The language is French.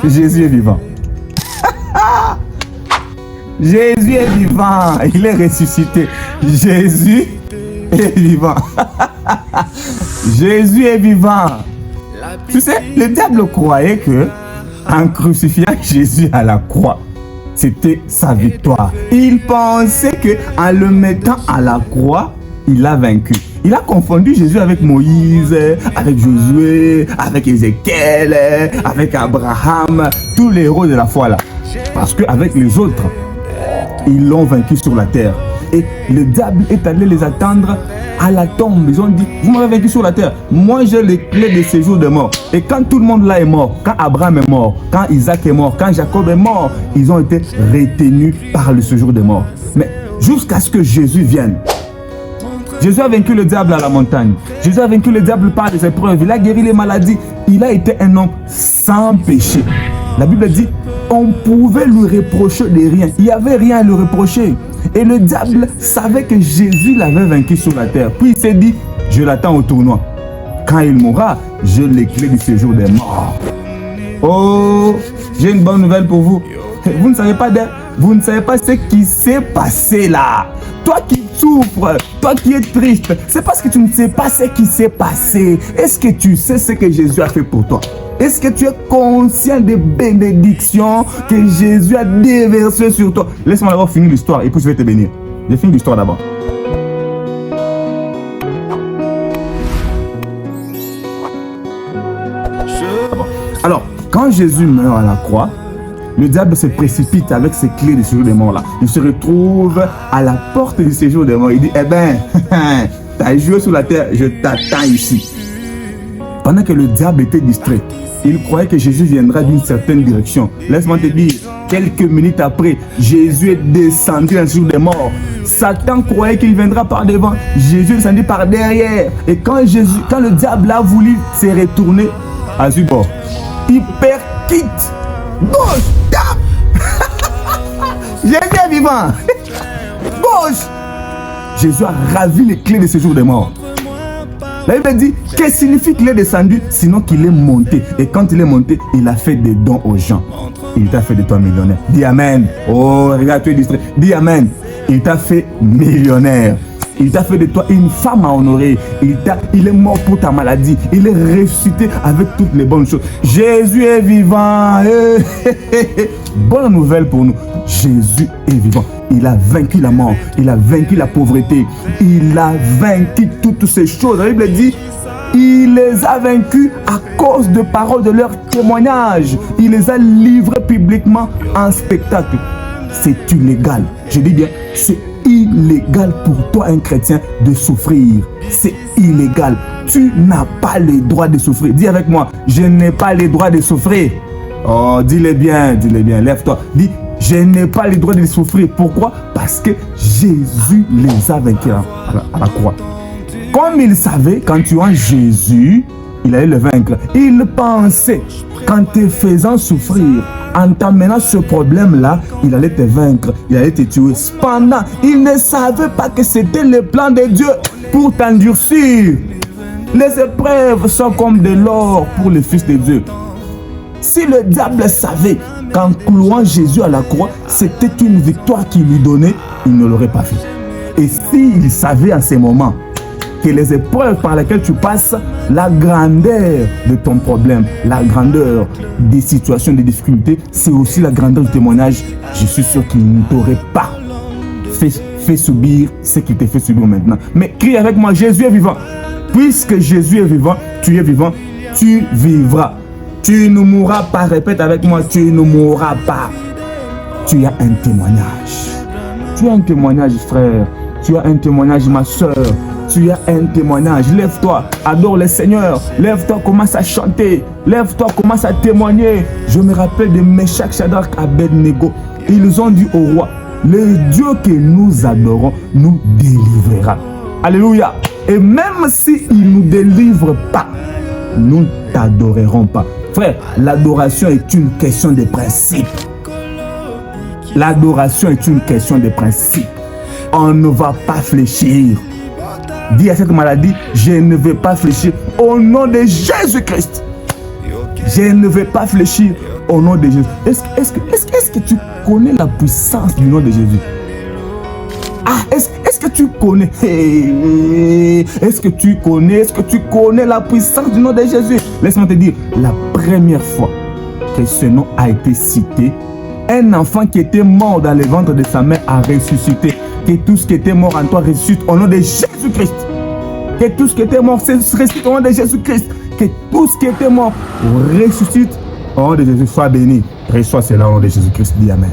Jésus est vivant. Jésus est vivant. Il est ressuscité. Jésus est vivant. Jésus est vivant. Tu sais, le diable croyait que en crucifiant Jésus à la croix, c'était sa victoire. Il pensait que en le mettant à la croix, il a vaincu. Il a confondu Jésus avec Moïse, avec Josué, avec Ézéchiel, avec Abraham, tous les héros de la foi là. Parce qu'avec les autres, ils l'ont vaincu sur la terre. Et le diable est allé les attendre à la tombe. Ils ont dit, vous m'avez vaincu sur la terre. Moi, j'ai les clés de séjour de mort. Et quand tout le monde là est mort, quand Abraham est mort, quand Isaac est mort, quand Jacob est mort, ils ont été retenus par le séjour de mort. Mais jusqu'à ce que Jésus vienne. Jésus a vaincu le diable à la montagne. Jésus a vaincu le diable par les épreuves. Il a guéri les maladies. Il a été un homme sans péché. La Bible dit, on pouvait lui reprocher de rien. Il n'y avait rien à lui reprocher. Et le diable savait que Jésus l'avait vaincu sur la terre. Puis il s'est dit, je l'attends au tournoi. Quand il mourra, j'ai les clés du séjour des morts. Oh, j'ai une bonne nouvelle pour vous. Vous ne savez pas ce qui s'est passé là. Toi qui souffres, toi qui es triste, c'est parce que tu ne sais pas ce qui s'est passé. Est-ce que tu sais ce que Jésus a fait pour toi? Est-ce que tu es conscient des bénédictions que Jésus a déversées sur toi? Laisse-moi d'abord finir l'histoire et puis je vais te bénir. Je finis l'histoire d'abord. Alors, quand Jésus meurt à la croix, le diable se précipite avec ses clés du séjour des morts là. Il se retrouve à la porte du séjour des morts. Il dit, eh ben, t'as joué sur la terre, je t'attends ici. Pendant que le diable était distrait, il croyait que Jésus viendra d'une certaine direction. Laisse-moi te dire, quelques minutes après, Jésus est descendu dans le séjour des morts. Satan croyait qu'il viendra par devant. Jésus est descendu par derrière. Et quand le diable a voulu se retourner à ce bord, il percute. Gauche, tape. Jésus est vivant. Gauche. Jésus a ravi les clés de séjour des morts. La Bible dit, qu'est-ce que signifie qu'il est descendu? Sinon qu'il est monté. Et quand il est monté, il a fait des dons aux gens. Il t'a fait de toi millionnaire. Dis Amen. Oh, regarde, tu es distrait. Dis Amen. Il t'a fait millionnaire. Il t'a fait de toi une femme à honorer. Il est mort pour ta maladie. Il est ressuscité avec toutes les bonnes choses. Jésus est vivant. Bonne nouvelle pour nous. Jésus est vivant. Il a vaincu la mort. Il a vaincu la pauvreté. Il a vaincu toutes ces choses. La Bible dit, il les a vaincus à cause de paroles de leur témoignage. Il les a livrés publiquement en spectacle. C'est illégal. Je dis bien, c'est illégal pour toi, un chrétien, de souffrir. C'est illégal. Tu n'as pas le droit de souffrir. Dis avec moi, je n'ai pas le droit de souffrir. Oh, dis-le bien, lève-toi. Dis, je n'ai pas le droit de souffrir. Pourquoi? Parce que Jésus les a vaincus à la croix. Comme il savait qu'en tuant Jésus, il allait le vaincre. Il pensait qu'en te faisant souffrir, en t'amenant ce problème-là, il allait te vaincre, il allait te tuer. Cependant, il ne savait pas que c'était le plan de Dieu pour t'endurcir. Les épreuves sont comme de l'or pour le Fils de Dieu. Si le diable savait qu'en clouant Jésus à la croix, c'était une victoire qu'il lui donnait, il ne l'aurait pas fait. Et s'il savait en ces moments que les épreuves par lesquelles tu passes, la grandeur de ton problème, la grandeur des situations, des difficultés, c'est aussi la grandeur du témoignage, je suis sûr qu'il ne t'aurait pas fait subir ce qu'il te fait subir maintenant. Mais crie avec moi, Jésus est vivant. Puisque Jésus est vivant, tu vivras. Tu ne mourras pas, répète avec moi, tu ne mourras pas. Tu as un témoignage. Tu as un témoignage, frère. Tu as un témoignage, ma soeur. Tu as un témoignage. Lève-toi, adore le Seigneur. Lève-toi, commence à chanter. Lève-toi, commence à témoigner. Je me rappelle de Meshach, Shadrach, Abednego. Ils ont dit au roi, le Dieu que nous adorons nous délivrera. Alléluia. Et même s'il ne nous délivre pas, nous ne t'adorerons pas. Frère, l'adoration est une question de principe. L'adoration est une question de principe. On ne va pas fléchir. Dis à cette maladie, je ne vais pas fléchir au nom de Jésus-Christ. Je ne vais pas fléchir au nom de Jésus. Est-ce que tu connais la puissance du nom de Jésus? Ah, est-ce que tu connais? Est-ce que tu connais la puissance du nom de Jésus? Laisse-moi te dire, la première fois que ce nom a été cité, un enfant qui était mort dans le ventre de sa mère a ressuscité. Que tout ce qui était mort en toi ressuscite au nom de Jésus-Christ. Que tout ce qui était mort ressuscite au nom de Jésus-Christ. Que tout ce qui était mort ressuscite au nom de Jésus. Sois béni. Reçois cela au nom de Jésus-Christ. Dis Amen.